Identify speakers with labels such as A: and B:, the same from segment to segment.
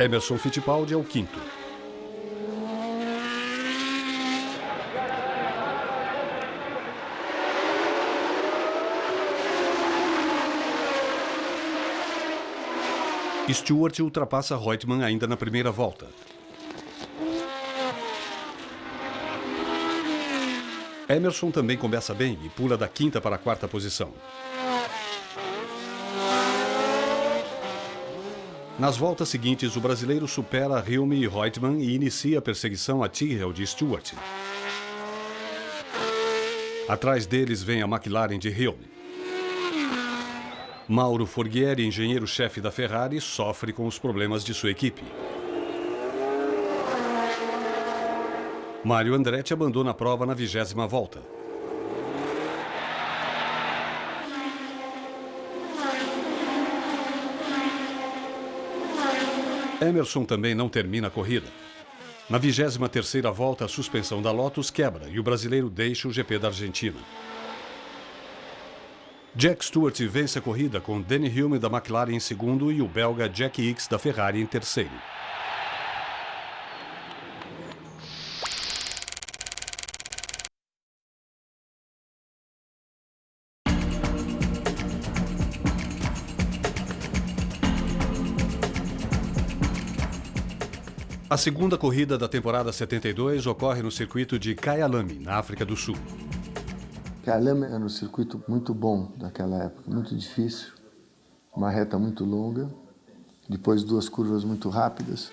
A: Emerson Fittipaldi é o quinto. Stewart ultrapassa Reutemann ainda na primeira volta. Emerson também começa bem e pula da quinta para a quarta posição. Nas voltas seguintes, o brasileiro supera Hulme e Reutemann e inicia a perseguição a Tyrrell de Stewart. Atrás deles vem a McLaren de Hulme. Mauro Forghieri, engenheiro-chefe da Ferrari, sofre com os problemas de sua equipe. Mario Andretti abandona a prova na 20ª volta. Emerson também não termina a corrida. Na 23ª volta, a suspensão da Lotus quebra e o brasileiro deixa o GP da Argentina. Jack Stewart vence a corrida com Denny Hulme da McLaren em segundo e o belga Jack Ickx da Ferrari em terceiro. A segunda corrida da temporada 72 ocorre no circuito de Kyalami, na África do Sul.
B: Kyalami era um circuito muito bom naquela época, muito difícil, uma reta muito longa, depois 2 curvas muito rápidas.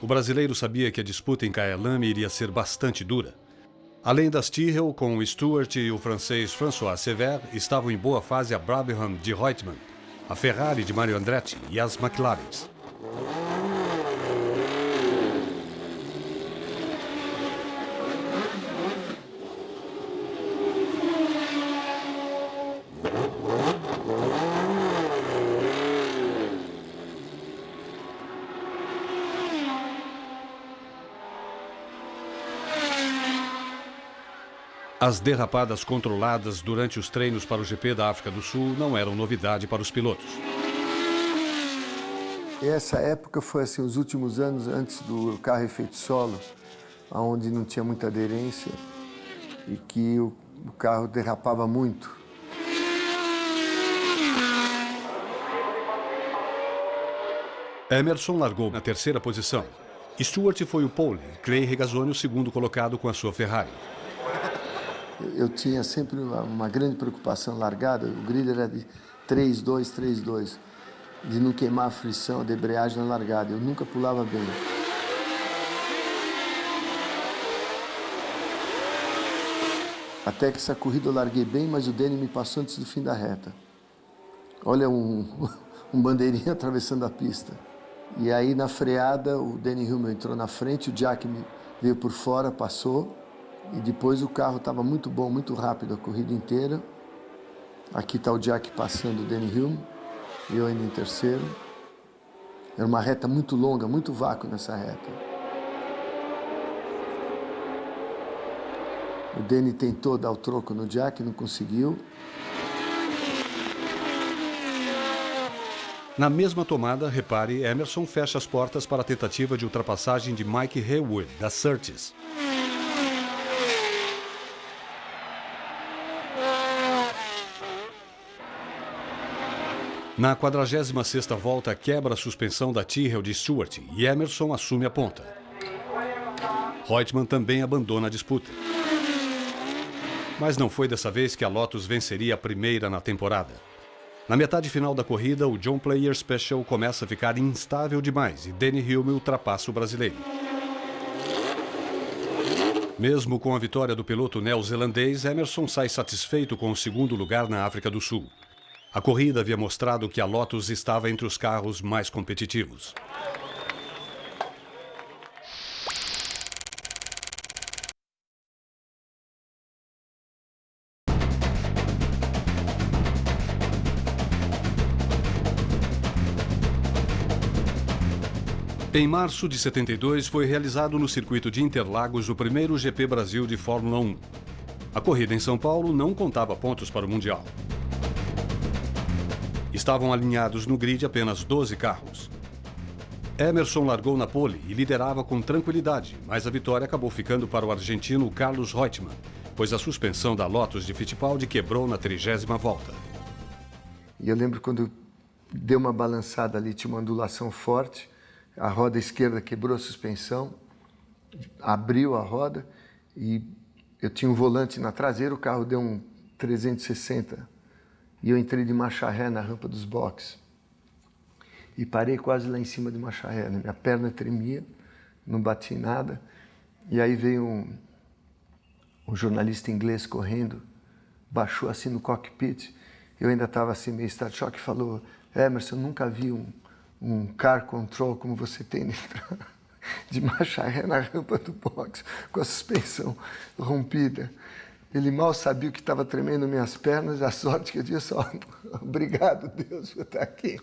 A: O brasileiro sabia que a disputa em Kyalami iria ser bastante dura. Além das Tyrrell, com o Stewart e o francês François Sever, estavam em boa fase a Brabham de Reutemann, a Ferrari de Mario Andretti e as McLarens. As derrapadas controladas durante os treinos para o GP da África do Sul não eram novidade para os pilotos.
B: Essa época foi assim, os últimos anos antes do carro efeito solo, onde não tinha muita aderência e que o carro derrapava muito.
A: Emerson largou na terceira posição. Stewart foi o pole, Clay Regazzoni o segundo colocado com a sua Ferrari.
B: Eu tinha sempre uma grande preocupação largada, o grid era de 3-2, 3-2, de não queimar a frição, a embreagem na largada, eu nunca pulava bem. Até que essa corrida eu larguei bem, mas o Denny me passou antes do fim da reta. Olha um bandeirinha atravessando a pista. E aí na freada o Denny Hulme entrou na frente, o Jack veio por fora, passou. E depois o carro estava muito bom, muito rápido a corrida inteira. Aqui está o Jack passando o Denny Hulme, e eu ainda em terceiro. Era uma reta muito longa, muito vácuo nessa reta. O Denny tentou dar o troco no Jack, não conseguiu.
A: Na mesma tomada, repare, Emerson fecha as portas para a tentativa de ultrapassagem de Mike Haywood, da Surtees. Na 46ª volta, quebra a suspensão da Tyrrell de Stewart e Emerson assume a ponta. Reutemann também abandona a disputa. Mas não foi dessa vez que a Lotus venceria a primeira na temporada. Na metade final da corrida, o John Player Special começa a ficar instável demais e Denny Hulme ultrapassa o brasileiro. Mesmo com a vitória do piloto neozelandês, Emerson sai satisfeito com o segundo lugar na África do Sul. A corrida havia mostrado que a Lotus estava entre os carros mais competitivos. Em março de 72, foi realizado no circuito de Interlagos o primeiro GP Brasil de Fórmula 1. A corrida em São Paulo não contava pontos para o Mundial. Estavam alinhados no grid apenas 12 carros. Emerson largou na pole e liderava com tranquilidade, mas a vitória acabou ficando para o argentino Carlos Reutemann, pois a suspensão da Lotus de Fittipaldi quebrou na 30ª volta.
B: E eu lembro quando deu uma balançada ali, tinha uma ondulação forte, a roda esquerda quebrou a suspensão, abriu a roda e eu tinha um volante na traseira, o carro deu um 360 e eu entrei de marcha ré na rampa dos boxes e parei quase lá em cima de marcha ré, né? Minha perna tremia, não bati em nada e aí veio um jornalista inglês correndo, baixou assim no cockpit, eu ainda estava assim meio estado choque e falou: Emerson, eu nunca vi um car control como você tem de marcha ré na rampa do box, com a suspensão rompida. Ele mal sabia o que estava tremendo minhas pernas, a sorte que eu disse só, obrigado Deus por estar aqui.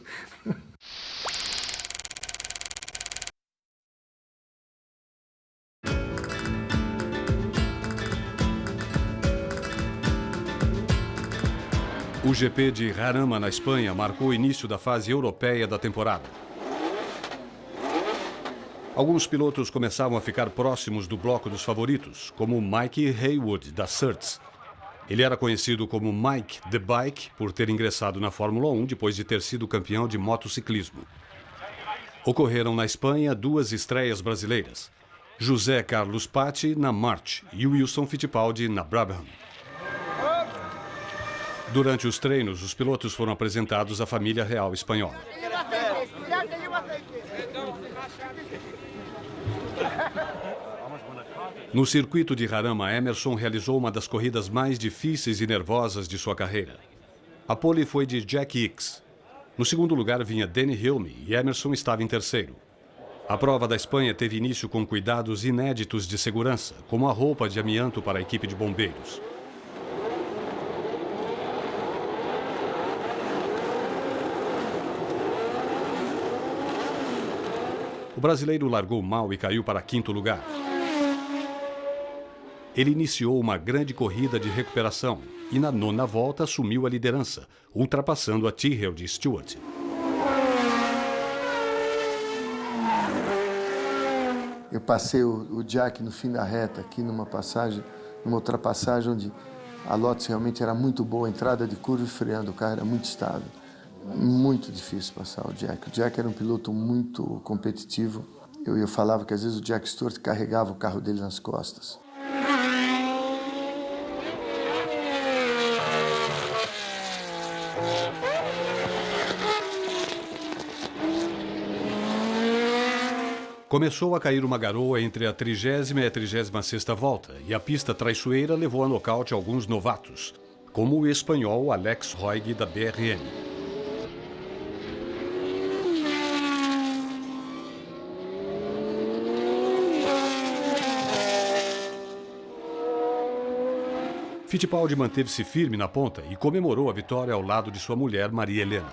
A: O GP de Jarama, na Espanha, marcou o início da fase europeia da temporada. Alguns pilotos começavam a ficar próximos do bloco dos favoritos, como Mike Haywood, da Surtees. Ele era conhecido como Mike the Bike por ter ingressado na Fórmula 1 depois de ter sido campeão de motociclismo. Ocorreram na Espanha 2 estreias brasileiras: José Carlos Patti na March e Wilson Fittipaldi na Brabham. Durante os treinos, os pilotos foram apresentados à família real espanhola. No circuito de Jarama, Emerson realizou uma das corridas mais difíceis e nervosas de sua carreira. A pole foi de Jack Hicks. No segundo lugar vinha Danny Hilme e Emerson estava em terceiro. A prova da Espanha teve início com cuidados inéditos de segurança, como a roupa de amianto para a equipe de bombeiros. O brasileiro largou mal e caiu para 5º lugar. Ele iniciou uma grande corrida de recuperação e na 9ª volta assumiu a liderança, ultrapassando a Tyrrell de Stewart.
B: Eu passei o Jack no fim da reta, aqui numa ultrapassagem onde a Lotus realmente era muito boa, entrada de curva e freando, o carro era muito estável. Muito difícil passar o Jack. O Jack era um piloto muito competitivo. Eu falava que às vezes o Jack Stewart carregava o carro dele nas costas.
A: Começou a cair uma garoa entre a 30ª e a 36ª volta e a pista traiçoeira levou a nocaute alguns novatos, como o espanhol Alex Roig da BRM. Fittipaldi manteve-se firme na ponta e comemorou a vitória ao lado de sua mulher, Maria Helena.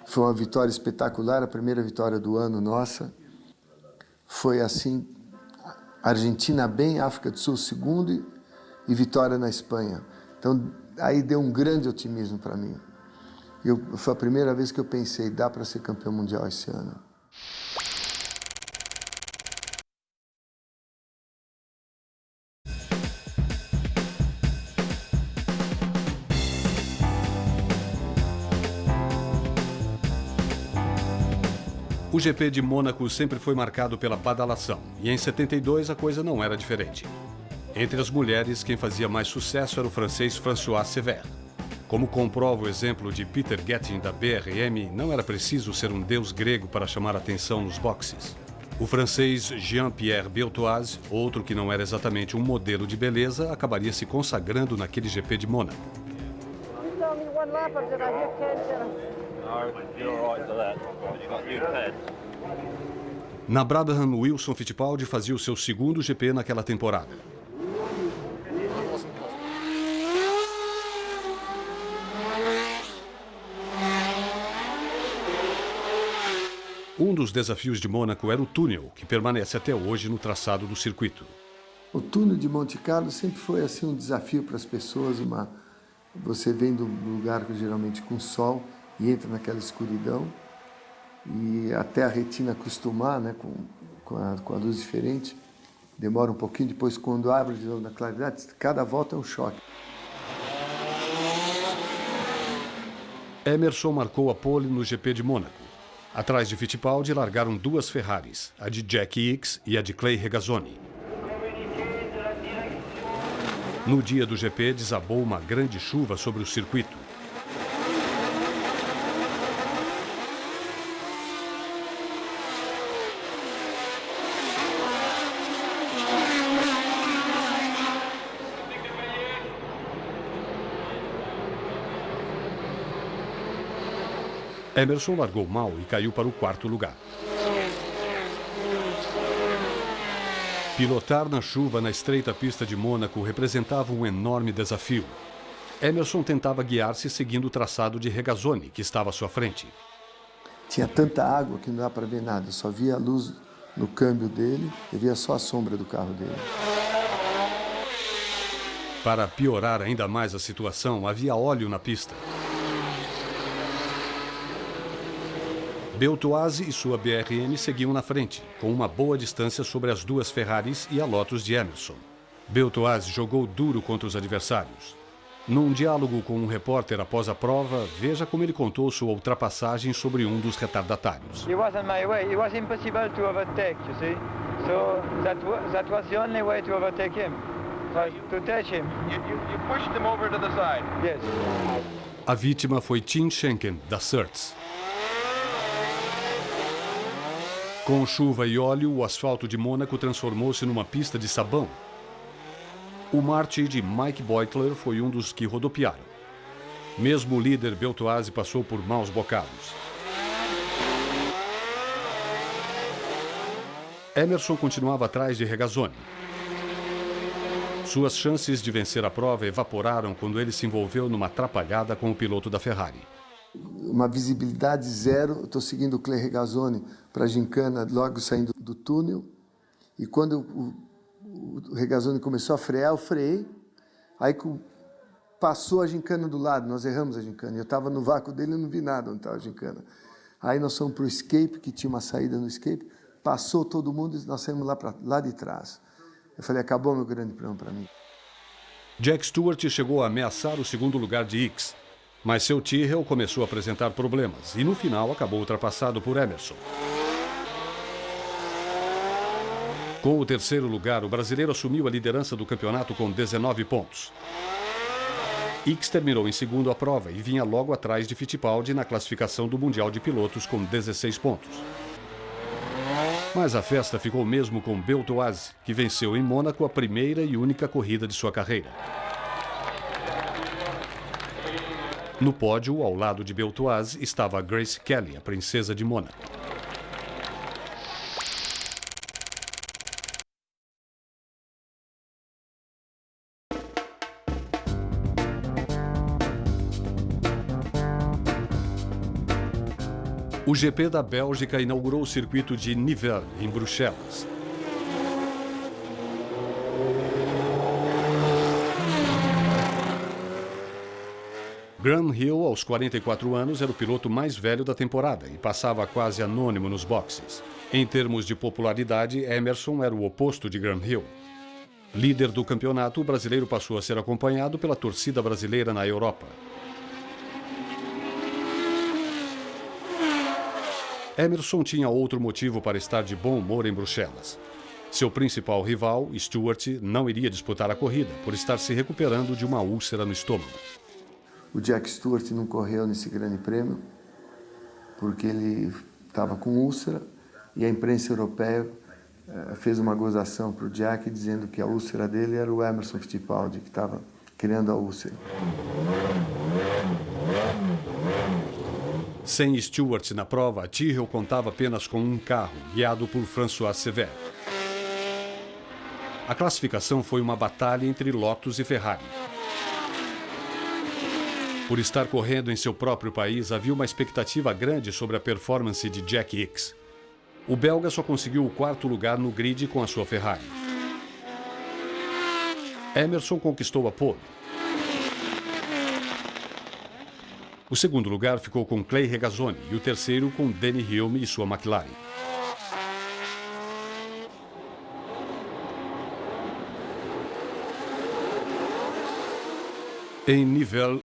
B: Foi uma vitória espetacular, a primeira vitória do ano nossa. Foi assim, Argentina bem, África do Sul segundo e vitória na Espanha. Então aí deu um grande otimismo para mim. Foi a primeira vez que eu pensei, dá para ser campeão mundial esse ano.
A: O GP de Mônaco sempre foi marcado pela badalação, e em 72 a coisa não era diferente. Entre as mulheres, quem fazia mais sucesso era o francês François Sévère. Como comprova o exemplo de Peter Getting da BRM, não era preciso ser um deus grego para chamar atenção nos boxes. O francês Jean-Pierre Beltoise, outro que não era exatamente um modelo de beleza, acabaria se consagrando naquele GP de Mônaco. Na Brabham, Wilson Fittipaldi fazia o seu segundo GP naquela temporada. Um dos desafios de Mônaco era o túnel, que permanece até hoje no traçado do circuito.
B: O túnel de Monte Carlo sempre foi assim um desafio para as pessoas. Você vem do lugar geralmente com sol e entra naquela escuridão e até a retina acostumar, né, com a luz diferente, demora um pouquinho. Depois, quando abre de novo na claridade, cada volta é um choque.
A: Emerson marcou a pole no GP de Mônaco. Atrás de Fittipaldi largaram duas Ferraris, a de Jack Ickx e a de Clay Regazzoni. No dia do GP, desabou uma grande chuva sobre o circuito. Emerson largou mal e caiu para o quarto lugar. Pilotar na chuva na estreita pista de Mônaco representava um enorme desafio. Emerson tentava guiar-se seguindo o traçado de Regazzoni, que estava à sua frente.
B: Tinha tanta água que não dá para ver nada, só via a luz no câmbio dele e via só a sombra do carro dele.
A: Para piorar ainda mais a situação, havia óleo na pista. Beltoise e sua BRM seguiam na frente, com uma boa distância sobre as duas Ferraris e a Lotus de Emerson. Beltoise jogou duro contra os adversários. Num diálogo com um repórter após a prova, veja como ele contou sua ultrapassagem sobre um dos retardatários.
C: He was on my way. It was impossible to overtake, you see. So that was the only way to overtake him. To touch him.
D: You pushed him over to the side.
C: Yes.
A: A vítima foi Tim Schenken, da Surtees. Com chuva e óleo, o asfalto de Mônaco transformou-se numa pista de sabão. O Marti de Mike Beutler foi um dos que rodopiaram. Mesmo o líder Beltoise passou por maus bocados. Emerson continuava atrás de Regazzoni. Suas chances de vencer a prova evaporaram quando ele se envolveu numa atrapalhada com o piloto da Ferrari.
B: Uma visibilidade zero, estou seguindo o Clay Regazzoni para a gincana, logo saindo do túnel, e quando o Regazzoni começou a frear, eu freiei, aí passou a gincana do lado, nós erramos a gincana, eu estava no vácuo dele e não vi nada onde estava a gincana. Aí nós fomos para o escape, que tinha uma saída no escape, passou todo mundo e nós saímos lá de trás. Eu falei, acabou meu grande prêmio para mim.
A: Jack Stewart chegou a ameaçar o segundo lugar de Ickx, mas seu Tyrrell começou a apresentar problemas e no final acabou ultrapassado por Emerson. Com o terceiro lugar, o brasileiro assumiu a liderança do campeonato com 19 pontos. Ickx terminou em segundo a prova e vinha logo atrás de Fittipaldi na classificação do Mundial de Pilotos com 16 pontos. Mas a festa ficou mesmo com Beltoise, que venceu em Mônaco a primeira e única corrida de sua carreira. No pódio, ao lado de Beltoise, estava Grace Kelly, a princesa de Mônaco. O GP da Bélgica inaugurou o circuito de Nivelles, em Bruxelas. Graham Hill, aos 44 anos, era o piloto mais velho da temporada e passava quase anônimo nos boxes. Em termos de popularidade, Emerson era o oposto de Graham Hill. Líder do campeonato, o brasileiro passou a ser acompanhado pela torcida brasileira na Europa. Emerson tinha outro motivo para estar de bom humor em Bruxelas. Seu principal rival, Stewart, não iria disputar a corrida por estar se recuperando de uma úlcera no estômago.
B: O Jack Stewart não correu nesse grande prêmio porque ele estava com úlcera e a imprensa europeia fez uma gozação para o Jack dizendo que a úlcera dele era o Emerson Fittipaldi que estava criando a úlcera.
A: Sem Stewart na prova, Tyrrell contava apenas com um carro, guiado por François Sever. A classificação foi uma batalha entre Lotus e Ferrari. Por estar correndo em seu próprio país, havia uma expectativa grande sobre a performance de Jack Ickx. O belga só conseguiu o quarto lugar no grid com a sua Ferrari. Emerson conquistou a pole. O segundo lugar ficou com Clay Regazzoni e o terceiro com Denny Hulme e sua McLaren. Em Nivelles,